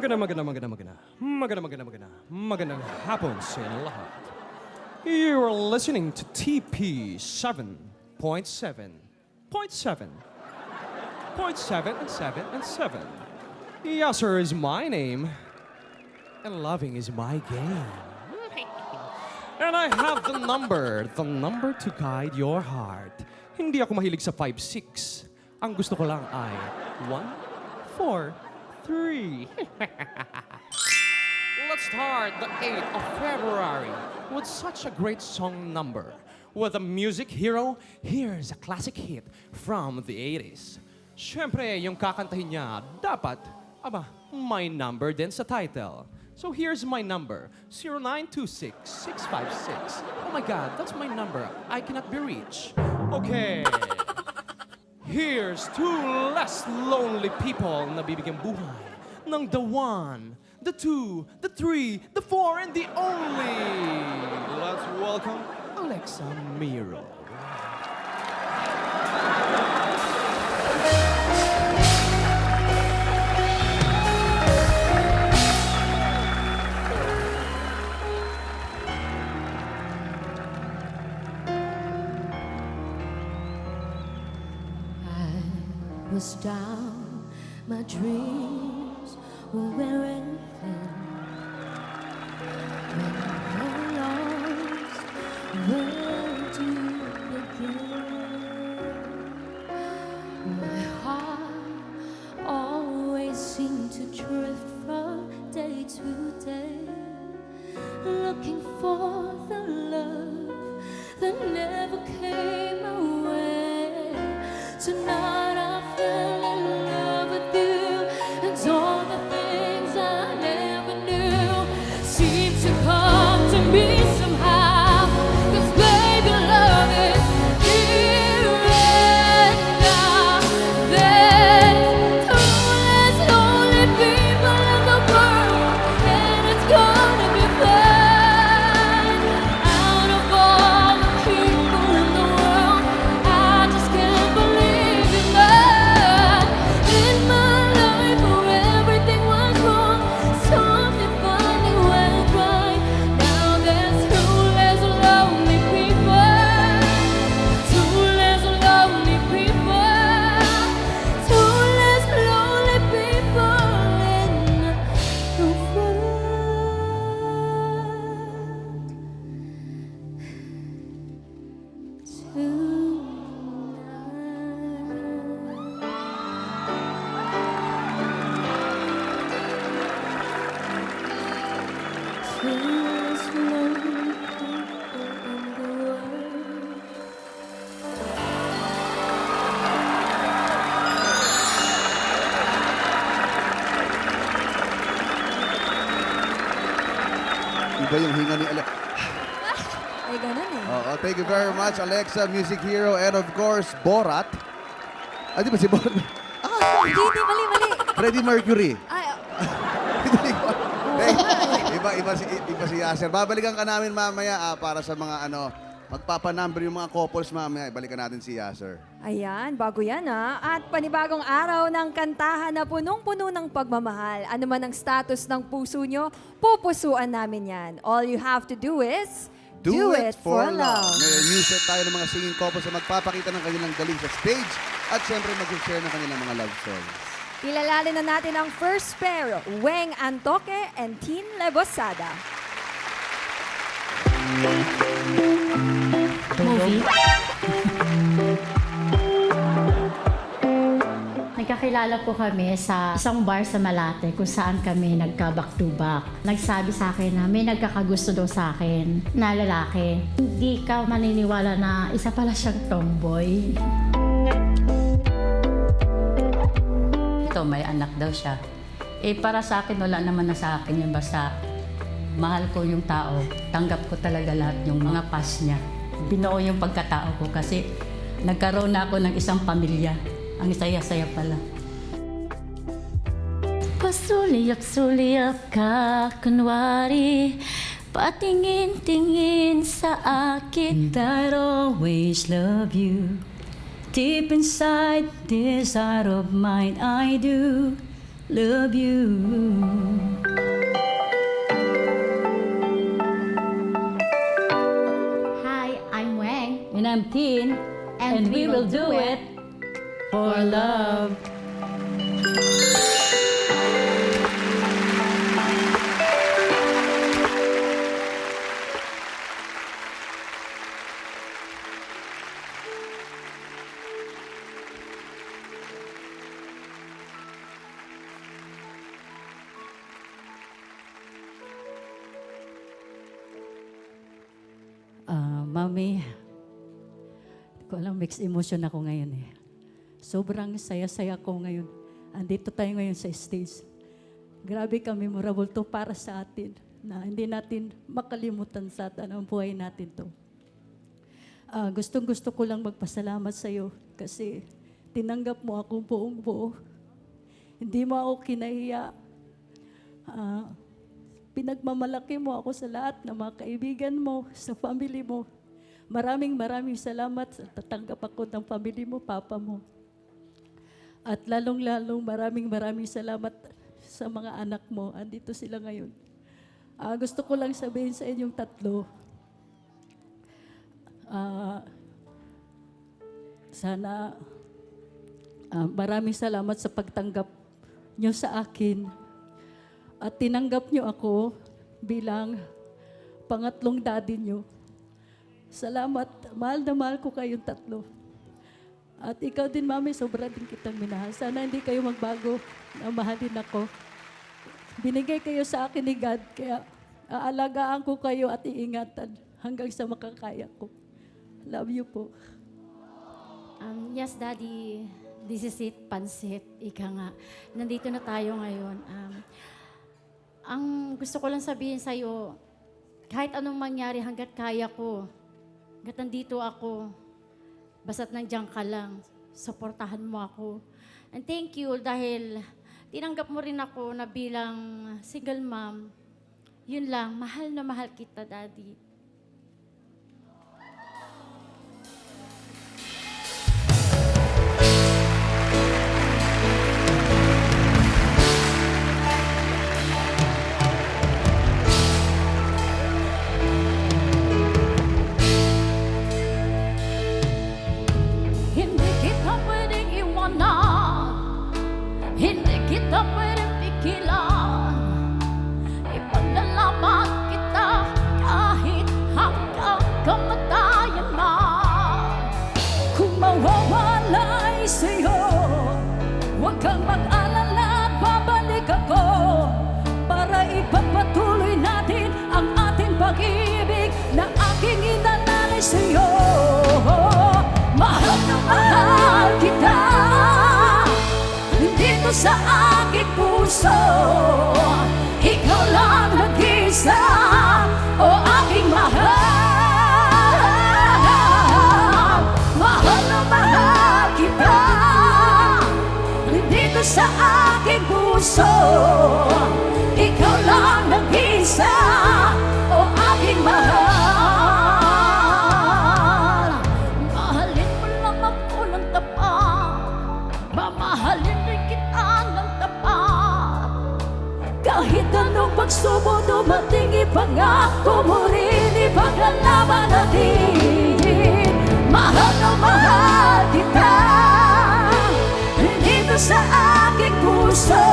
Magandang hapon sa inyo lahat. You are listening to TP 7.7. 7.7 and 7 and 7. Yasser is my name, and loving is my game. And I have the number to guide your heart. Hindi ako mahilig sa 5-6. Ang gusto ko lang ay 1, 4, 3. Let's start the 8th of February with such a great song number. With a music hero, here's a classic hit from the 80s. Siyempre, yung kakantahin niya, dapat, my number din sa title. So here's my number, 0926-656. Oh my God, that's my number. I cannot be reached. Okay. Here's two less lonely people na bibigyan buhay ng the one, the two, the three, the four, and the only. Let's welcome Alexa Miro. Was down, my dreams were wearing thin. When you're lost, where do you begin? My heart always seemed to drift from day to day, looking for the love that never came away. Tonight I fell in love with you, and all the things I never knew seem to come to me somehow. 'Cause baby, love is here and now. There's two less lonely people in the world, and it's gonna be fine. Out of all the people in the world, I just can't believe in love. In my life where everything was wrong, something funny went right. Now there's two less lonely people, two less lonely people, two less lonely people in the Iba yung hinga ni Alexa. Ay, ganun eh. Oo, thank you very much, Alexa, music hero, and of course, Borat. Di ba si Borat? Hindi, mali. Freddie Mercury. Ay, Iba si Yasser. Babalikan ka namin mamaya para sa mga magpapanumber yung mga couples mamaya. Ibalikan natin si Yasser. ayan, bago yan At panibagong araw ng kantahan na punong-puno ng pagmamahal. Ano man ang status ng puso nyo, pupusuan namin yan. All you have to do is do it for love. May new set tayo ng mga singing couples na magpapakita ng kanilang galing sa stage at syempre mag-share ng kanilang mga love songs. Kilalali na natin ang first pair, Weng Antoque and Tin Lebosada. Movie. Nagkakilala po kami sa isang bar sa Malate kung saan kami nagka-back-to-back. Nagsabi sa akin na may nagkakagusto daw sa akin na lalaki. Hindi ka maniniwala na isa pala siyang tomboy. Ito, may anak daw siya. Para sa akin, wala naman na sa akin yun. Basta mahal ko yung tao. Tanggap ko talaga lahat yung mga past niya. Binuo yung pagkatao ko kasi nagkaroon na ako ng isang pamilya. Ang saya-saya pala. Pasuliyap-suliyap ka, kunwari, patingin-tingin sa akin. I'd always love you. Deep inside this heart of mine, I do love you. Hi, I'm Wang. And I'm Tin, and we will do it for love. Mami, di ko alam, mixed emotion ako ngayon eh. Sobrang saya-saya ko ngayon. Andito tayo ngayon sa stage. Grabe ka, memorable to para sa atin na hindi natin makalimutan sa tanang buhay natin to. Gustong-gusto ko lang magpasalamat sa iyo kasi tinanggap mo ako buong buo. Hindi mo ako kinahiya. Pinagmamalaki mo ako sa lahat ng mga kaibigan mo, sa family mo. Maraming salamat sa tatanggap ako ng family mo, papa mo. At lalong-lalong maraming salamat sa mga anak mo. Andito sila ngayon. Gusto ko lang sabihin sa inyong tatlo, sana maraming salamat sa pagtanggap nyo sa akin. At tinanggap nyo ako bilang pangatlong daddy nyo. Salamat. Mahal na mahal ko kayong tatlo. At ikaw din, Mami, sobra din kitang minahal. Sana hindi kayo magbago na mahalin ako. Binigay kayo sa akin ni God, kaya aalagaan ko kayo at iingatan hanggang sa makakaya ko. Love you po. Yes, Daddy. This is it, pansit. Ika nga. Nandito na tayo ngayon. Ang gusto ko lang sabihin sa'yo, kahit anong mangyari hanggat kaya ko, hanggat nandito ako, basta't nandiyan ka lang, suportahan mo ako. And thank you dahil tinanggap mo rin ako na bilang single mom. Yun lang, mahal na mahal kita, Daddy. Hindi kita pwedeng iwanan, hindi kita pwedeng pigilan. Ipaglalaban kita kahit hanggang kamatayan man. Kung mawawala'y sa'yo, huwag kang mag-alala at babalik ako para ipagpatuloy natin ang ating pag-ibig na aking inalay sa'yo. Mahal na mahal kita dito sa aking puso. Ikaw lang nag-isa, o aking mahal. Mahal na mahal kita dito sa aking puso. Ikaw lang nag-isa, o aking mahal. Mahalin mo lang ako ng tapat, mamahalin rin kita ng tapat. Kahit anong pagsubok dumating, ipangako mo rin, ipaglalaban natin. Mahal na mahal kita dito sa aking puso.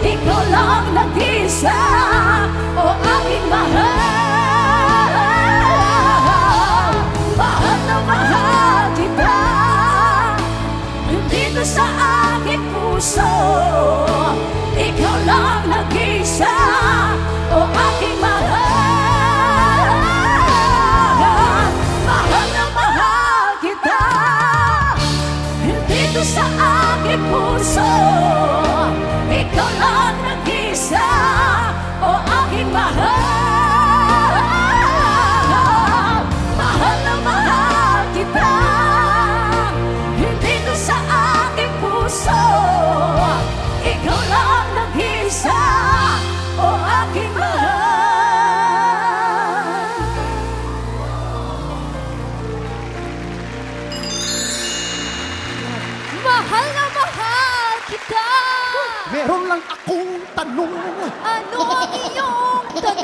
Ikaw lang nag-isa, o aking mahal. Mahal na mahal kita dito sa aking puso. Ikaw lang nag-isa, o aking mahal. Mahal na mahal kita dito sa aking puso. Ikaw lang nag-isa, o aking mahal.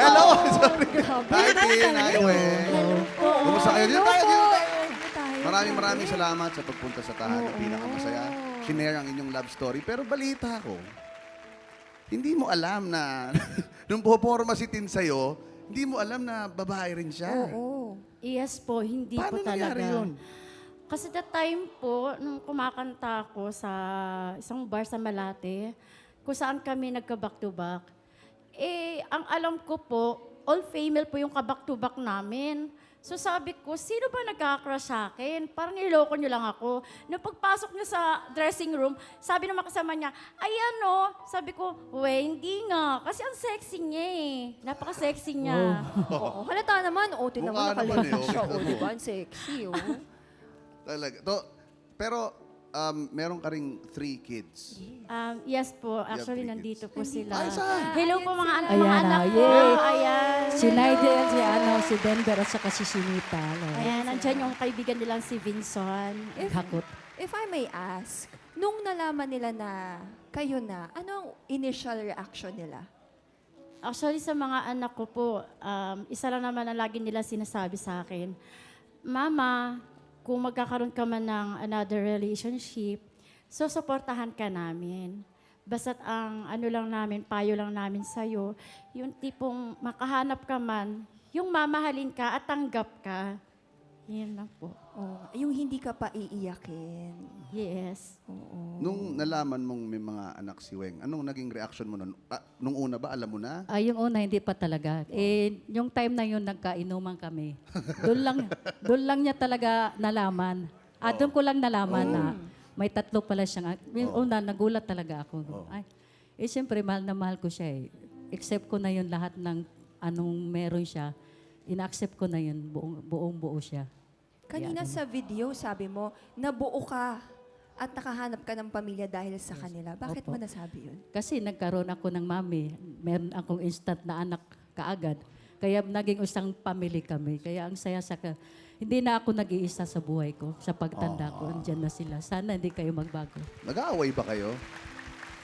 Hello! Sorry. Grabe. Hi, Tin. Hi, Weng. Kumusta kayo? Dito tayo, dito tayo. Dito tayo. Maraming salamat sa pagpunta sa tahanan. Pinakamasaya. Shinare ang inyong love story. Pero balita ko, hindi mo alam na nung puporma si Tin sa'yo, hindi mo alam na babae rin siya. Oo. Yes po, hindi Paano po talaga. nangyari yun? Kasi that time po, nung kumakanta ako sa isang bar sa Malate, kung saan kami nagka-back-to-back, ang alam ko po, all female po yung ka-back-to-back namin. So sabi ko, sino ba nagkakrush sa akin? Parang niloko niyo lang ako. Nung pagpasok niya sa dressing room, sabi naman kasama niya, ayan o. Sabi ko, hindi nga. Kasi ang sexy niya eh. Napaka-sexy niya. Oo. Halata naman. O, Mukha naman naman nakalagay eh, siya. okay O, naman. diba? Ang sexy, oh. Talaga. Pero, meron ka ring 3 kids. Yes po, three actually nandito po sila. Ay, saan? Hello po mga anak, Ayan mga anak na, ko. yay. Ayan. Si Nigel, si Denver at saka si Sinita. Ayan, nandyan yung kaibigan nilang si Vinson. Hakot. If I may ask, nung nalaman nila na kayo na, ano ang initial reaction nila? Actually, sa mga anak ko po, isa lang naman ang lagi nila sinasabi sa akin, Mama, kung magkakaroon ka man ng another relationship, so supportahan ka namin. Basta't ang ano lang namin, payo lang namin sa'yo, yung tipong makahanap ka man, yung mamahalin ka at tanggap ka. Yan lang po. Oh, yung hindi ka pa iiyakin. Yes. Nung nalaman mong may mga anak si Weng, anong naging reaction mo nun? Nung una ba, alam mo na? Yung una, hindi pa talaga. Yung time na yun, nagkainuman kami. Doon lang niya talaga nalaman. Doon ko lang nalaman na may 3 pala siyang. Yung una, nagulat talaga ako. Ay, siyempre, mahal na mahal ko siya eh. Accept ko na yun lahat ng anong meron siya. Ina-accept ko na yun, buong-buo siya. Kanina sa video, sabi mo, nabuo ka at nakahanap ka ng pamilya dahil sa kanila. Bakit Opo. mo nasabi yun? Kasi nagkaroon ako ng mami, meron akong instant na anak kaagad. Kaya naging isang family kami. Kaya ang saya hindi na ako nag-iisa sa buhay ko. Sa pagtanda ko, andyan na sila. Sana hindi kayo magbago. Nag-aaway ba kayo?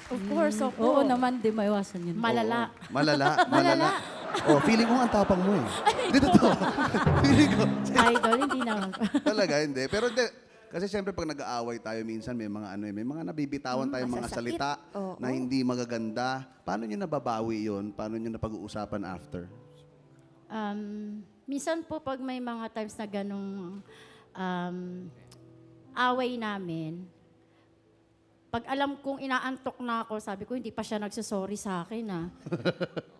Of course, opo. Oo naman, di maiwasan yun. Malala. Oo. Malala. Oh, feeling mo ang tapang mo eh. Dito to. Feeling ko. Idol, hindi naman. Talaga, hindi. Pero hindi. Kasi siyempre pag nag-aaway tayo minsan may mga may mga nabibitawan tayong mga masasakit. salita Oo. na hindi magaganda. Paano niyo nababawi 'yon? Paano niyo napag-uusapan after? Minsan po pag may mga times na ganong away namin, pag alam kong inaantok na ako, sabi ko, hindi pa siya nagsasorry sa akin, ah.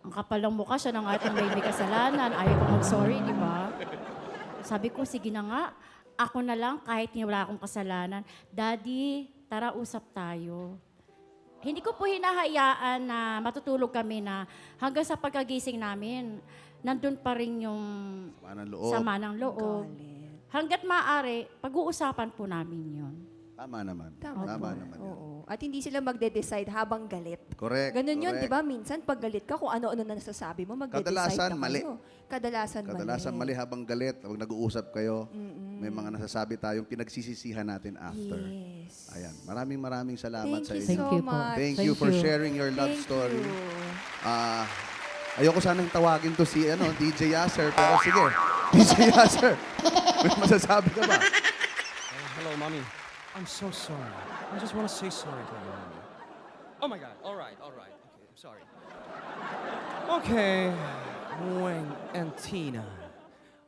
Ang kapal ng mukha, siya na nga itong may kasalanan. Ayaw ko mag-sorry, di ba? Sabi ko, sige na nga, ako na lang kahit wala akong kasalanan. Daddy, tara usap tayo. Hindi ko po hinahayaan na matutulog kami na hanggang sa pagkagising namin, nandun pa rin yung Sama ng loob. sama ng loob. Hanggat maaari, pag-uusapan po namin yun. Tama naman. Tama naman. yun. Oo. At hindi sila magde-decide habang galit. Correct. Ganun yun, correct. di ba? Minsan, pag galit ka, kung ano-ano na nasasabi mo, magde-decide Kadalasan, na mali. kayo. Kadalasan Mali habang galit, pag nag-uusap kayo, may mga nasasabi tayong pinagsisisihan natin after. Yes. Ayan. Maraming salamat Thank sa you inyo. Thank so you po. much. Thank Thank you for you. sharing your love Thank story. you. Ayoko sanang tawagin to si DJ Yasser, pero sige. DJ Yasser, may masasabi ka ba? Hello, Mommy. I'm so sorry. I just want to say sorry to you, Mommy. Oh my God. All right. Okay, I'm sorry. Okay, Weng and Tina.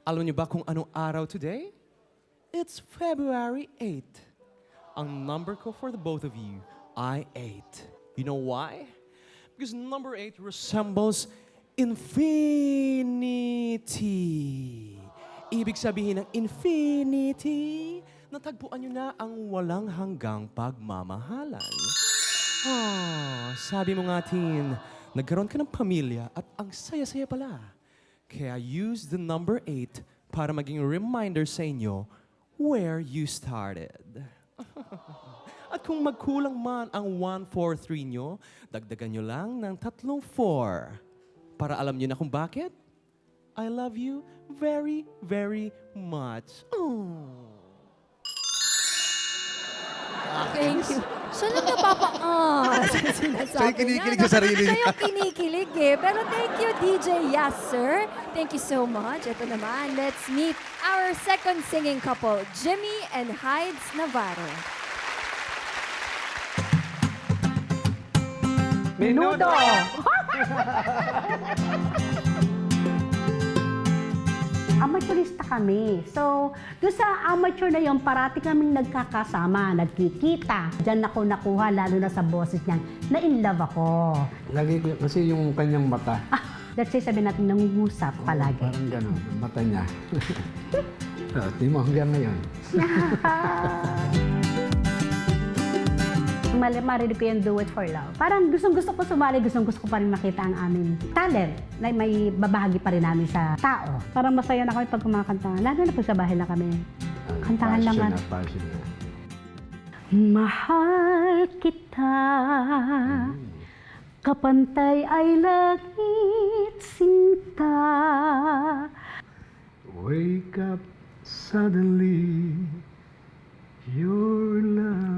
Alam niyo ba kung anong araw today? It's February 8. Ang number ko for the both of you ay 8. You know why? Because number 8 resembles infinity. Ibig sabihin ng infinity, natagpuan nyo na ang walang hanggang pagmamahalan. Sabi mo nga, Tin, nagkaroon ka ng pamilya at ang saya-saya pala. Kaya use the number 8 para maging reminder sa inyo where you started. At kung magkulang man ang 1, 4, 3 nyo, dagdagan nyo lang ng 3, 4. Para alam nyo na kung bakit. I love you very, very much. Oh. Thank you. Siya lang sinasabi Siya yung kinikilig niya, sa sarili Siya niya. yung kinikilig eh. Pero thank you, DJ Yes, sir. Thank you so much. Ito naman, let's meet our second singing couple, Jimmy and Hides Navarro. Menudo! Amateurista kami. So, doon sa amateur na yon, parati kaming nagkakasama, nagkikita. Diyan ako nakuha, lalo na sa boses niya, na in love ako. Lagi ko, kasi yung kanyang mata, Let's say, sabi natin, nangungusap palagi. parang gano'n, mata niya. Di mo hanggang ngayon. Marinig ko yung Do It For Love. Parang gustong-gusto ko sumali, gustong-gusto ko pa rin makita ang aming talent na may babahagi pa rin namin sa tao. Parang masaya na kami pag kumakanta. Lalo na pag sa bahay lang kami. Kantahan lang nga. Passion na. Mahal kita, kapantay ay langit sinta. Wake up suddenly, your love.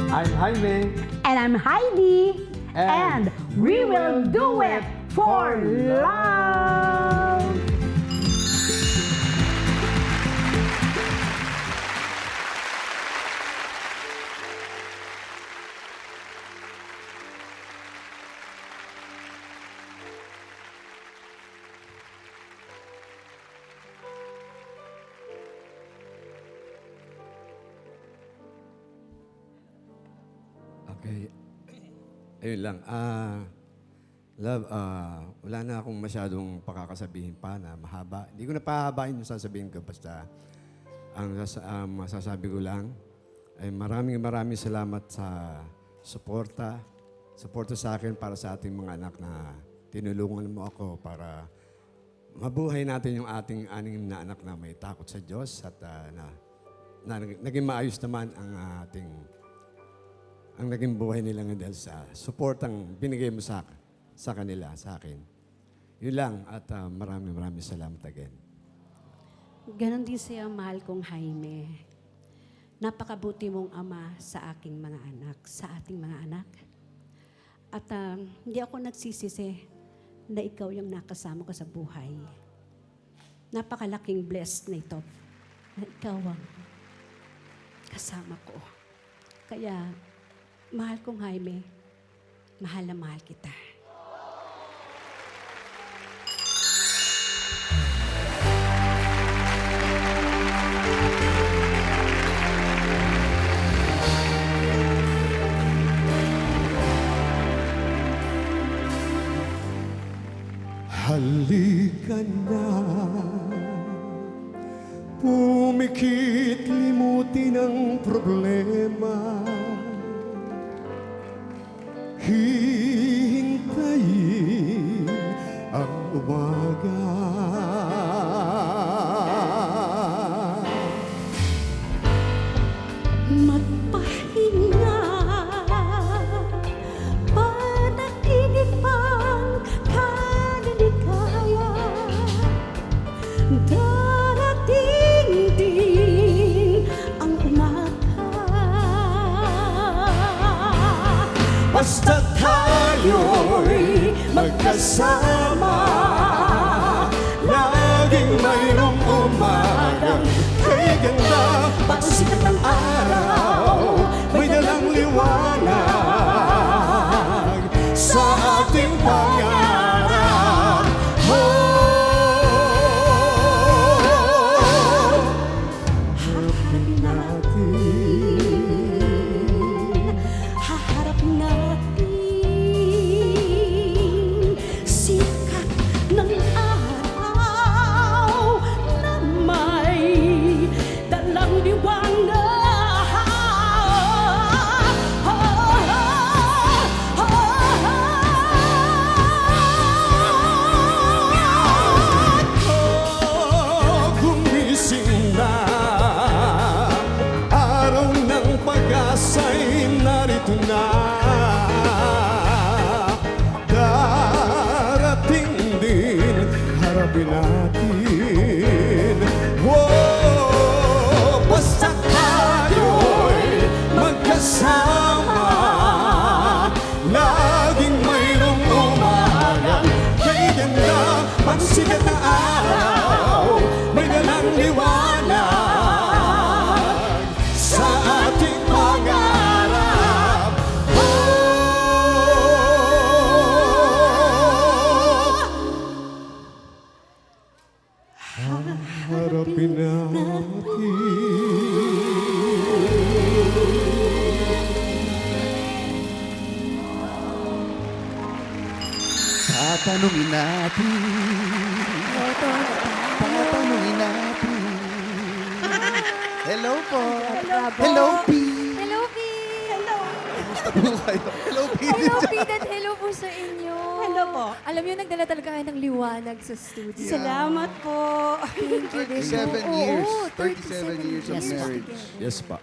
I'm Jaime. And I'm Heidi. And we will do it for love. Okay. Ayun lang. Love, wala na akong masyadong pakakasabihin pa na mahaba. Hindi ko na pahabain yung sasabihin ko. Basta ang masasabi ko lang ay maraming salamat sa suporta. Suporta sa akin para sa ating mga anak na tinulungan mo ako para mabuhay natin yung ating anim na anak na may takot sa Diyos at naging maayos naman ang naging buhay nila nga dahil sa suportang binigay mo sa kanila, sa akin. Yun lang at maraming salamat again. Ganon din siya, mahal kong Jaime. Napakabuti mong ama sa aking mga anak, sa ating mga anak. At hindi ako nagsisisi na ikaw yung nakasama ko sa buhay. Napakalaking blessed na ito na ikaw ang kasama ko. Kaya, mahal kong Jaime, mahal na mahal kita. Halika na, pumikit limutin ang problema. Hihintayin ang umaga. Magpahinga, panaginip ang kaliligaya. Darating din ang umaga. Basta tayo'y magkasama, laging mayroong umagang kay ganda. Pagsikat ng araw, may dalang liwanag sa ating pangarap. Haharapin natin, Haharapin natin sikat ng araw na may dalang liwanag. Gumising na, araw ng pag-asa'y narito na. Darating din, harapin natin. Whoa! pagsikat na araw, may dalang liwanag sa ating pangarap. Harapin Tatanungin natin. Tatanungin natin. Hello po. Hello, P. Hello, P! Hello! Kumusta po kayo? Hello, P. Hello, P! And hello po sa inyo. Hello po. Alam niyo, nagdala talaga kayo ng liwanag sa studio. Salamat po. Thank you. 37 years. 37 years of years marriage. together. Yes pa.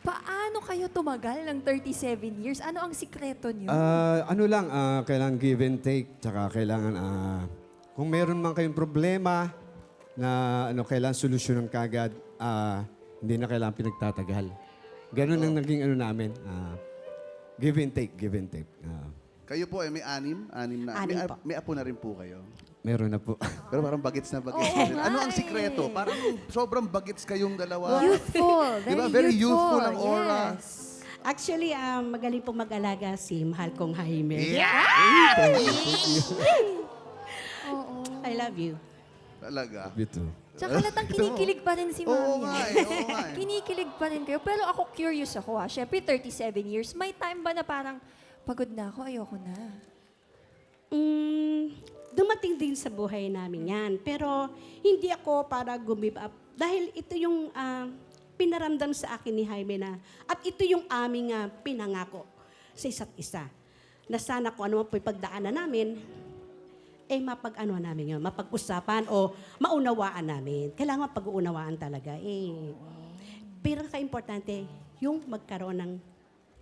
Paano kayo tumagal ng 37 years? Ano ang sikreto niyo? Ano lang, kailangan give and take, tsaka kailangan, kung meron man kayong problema na kailangan solusyonan kagad, hindi na kailangan pinagtatagal. Ganun ang naging namin. Give and take, give and take. Kayo po ay may anim? Anim na. Anim may, po. may apo na rin po kayo. Meron na po. Pero parang bagets na bagets na rin. Ano ang sikreto? Parang sobrang bagets kayong dalawa. Youthful. Diba? Very youthful ang aura. Yes. Actually, magaling po mag-alaga si mahal kong Jaime. I love you. Talaga. Ito. Tsaka halatang kinikilig pa rin si Oo Mami. nga eh, oo nga eh. Kinikilig pa rin kayo. Pero ako curious ako Siyempre, 37 years. May time ba na parang pagod na ako, ayoko na? Dumating din sa buhay namin yan. Pero hindi ako para give up. Dahil ito yung pinaramdam sa akin ni Jaime na, at ito yung aming pinangako sa isa't isa. Na sana kung ano man po yung pagdaanan namin, mapag-ano namin yun, mapag-usapan o maunawaan namin. Kailangan pag-uunawaan talaga. Pero ka-importante, yung magkaroon ng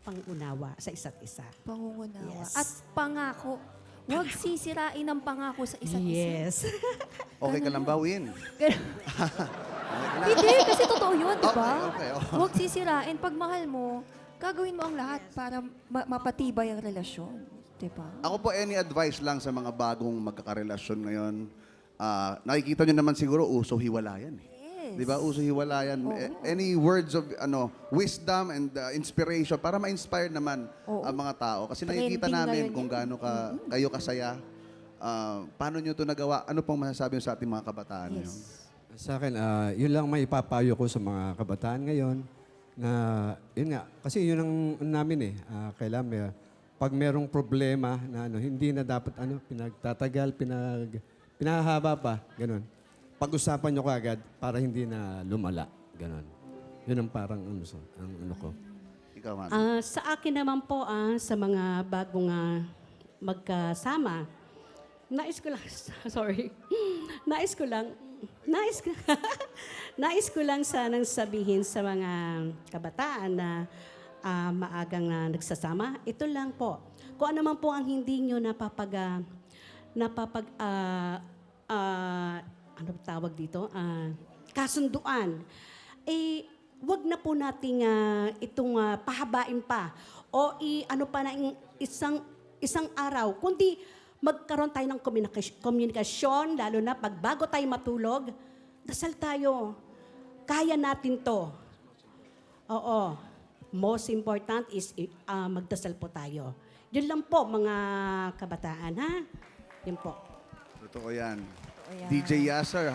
pangunawa sa isa't isa. Pangungunawa. Yes. At pangako. Huwag sisirain ang pangako sa isa't isa. Yes. Okay ka lang ba, Win? Hindi, kasi totoo yun, di ba? Okay. Huwag sisirain. Pag mahal mo, gagawin mo ang lahat para mapatibay ang relasyon. Di ba? Ako po, any advice lang sa mga bagong magkakarelasyon ngayon. Nakikita nyo naman siguro, uso hiwalayan. Di ba? Uso hiwalayan. Any words of wisdom and inspiration para ma-inspire naman ang mga tao. Kasi nakikita Trending namin ngayon kung gaano kayo kasaya. Paano nyo ito nagawa? Ano pong masasabi nyo sa ating mga kabataan nyo? Sa akin, yun lang may ipapayo ko sa mga kabataan ngayon na, yun nga, kasi yun ang namin kailangan pag merong problema na hindi na dapat pinagtatagal, pinahaba pa, ganun. Pag-usapan nyo kagad para hindi na lumala, ganun. Yun ang parang ano ko. Ikaw, man. Sa akin naman po, sa mga bagong magkasama, nais ko lang, sorry, nais ko lang sanang sabihin sa mga kabataan na maagang nagsasama, ito lang po. Kung ano man po ang hindi nyo ano tawag dito? Kasunduan. Wag na po nating itong pahabain pa o ano pa na isang araw, kundi magkaroon tayo ng komunikasyon, lalo na pag bago tayo matulog, dasal tayo. Kaya natin to. Oo. Most important is magdasal po tayo. Yun lang po, mga kabataan, ha? Yun po. Totoo yan. yan. DJ Yasser,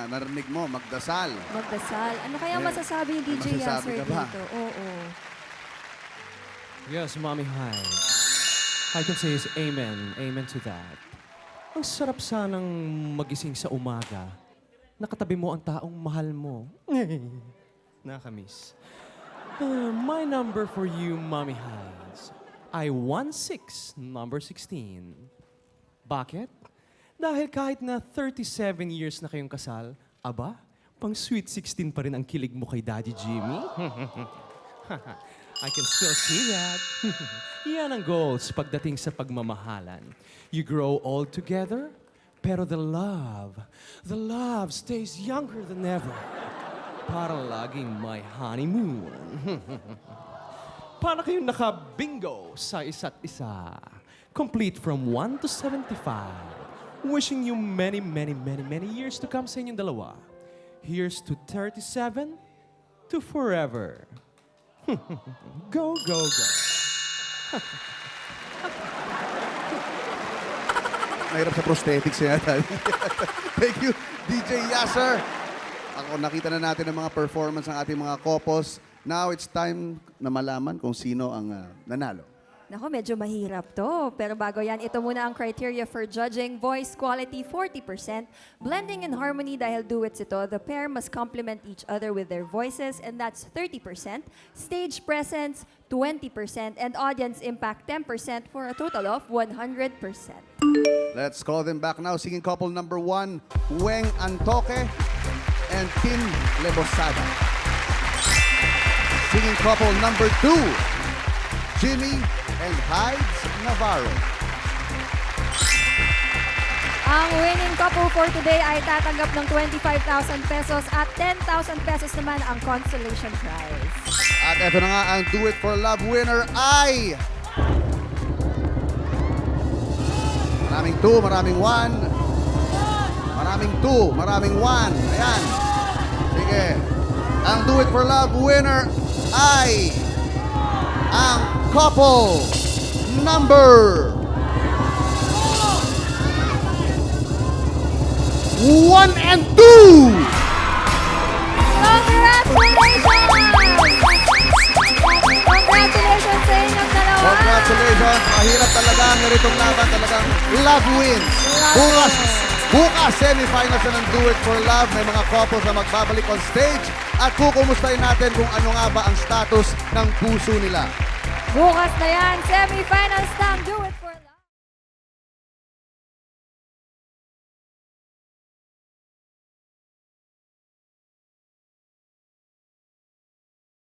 narinig mo, magdasal. Magdasal. Ano kaya Yeah. masasabi ni DJ May masasabi Yasser ka ba? dito? Oo. Yes, Mommy Hides. I can say is amen. Amen to that. Ang sarap sanang magising sa umaga. Nakatabi mo ang taong mahal mo. Nakamiss. My number for you, Mommy Hides, ay 16, number 16. Bakit? Dahil kahit na 37 years na kayong kasal, aba, pang sweet 16 pa rin ang kilig mo kay Daddy Jimmy. I can still see that. Yan ang goals pagdating sa pagmamahalan. You grow old together, pero the love stays younger than ever. Para laging may honeymoon. Para kayong naka-bingo sa isa't isa. Complete from 1 to 75. Wishing you many, many, many, many years to come sa inyong dalawa. Here's to 37, to forever. Go, go, go. Mahirap sa prosthetics yata. Thank you, DJ Yasser. Ako, nakita na natin ang mga performance ng ating mga couples. Now, it's time na malaman kung sino ang nanalo. Nako, medyo mahirap to. Pero bago yan, ito muna ang criteria for judging. Voice quality, 40%. Blending and harmony dahil duets ito. The pair must complement each other with their voices and that's 30%. Stage presence, 20%. And audience impact, 10% for a total of 100%. Let's call them back now. Singing couple number 1, Weng Antoque and Tim Lebosada. Singing couple number 2, Jimmy and Hides Navarro. Ang winning couple for today ay tatanggap ng 25,000 pesos at 10,000 pesos naman ang consolation prize. At eto na nga, ang Do It For Love winner ay... Maraming 2, maraming 1. Maraming 2, maraming 1. Ayan. Sige. Ang Do It For Love winner ay... ang couple number 1 and 2. Congratulations! Congratulations sa inyong dalawa! Congratulations. Mahirap talaga ang ganitong laban. Talagang love wins. Bukas, semifinals na ng Do It For Love. May mga couples na magbabalik on stage. At kukumustahin natin kung ano nga ba ang status ng puso nila. Bukas na yan, semifinals ng Do It For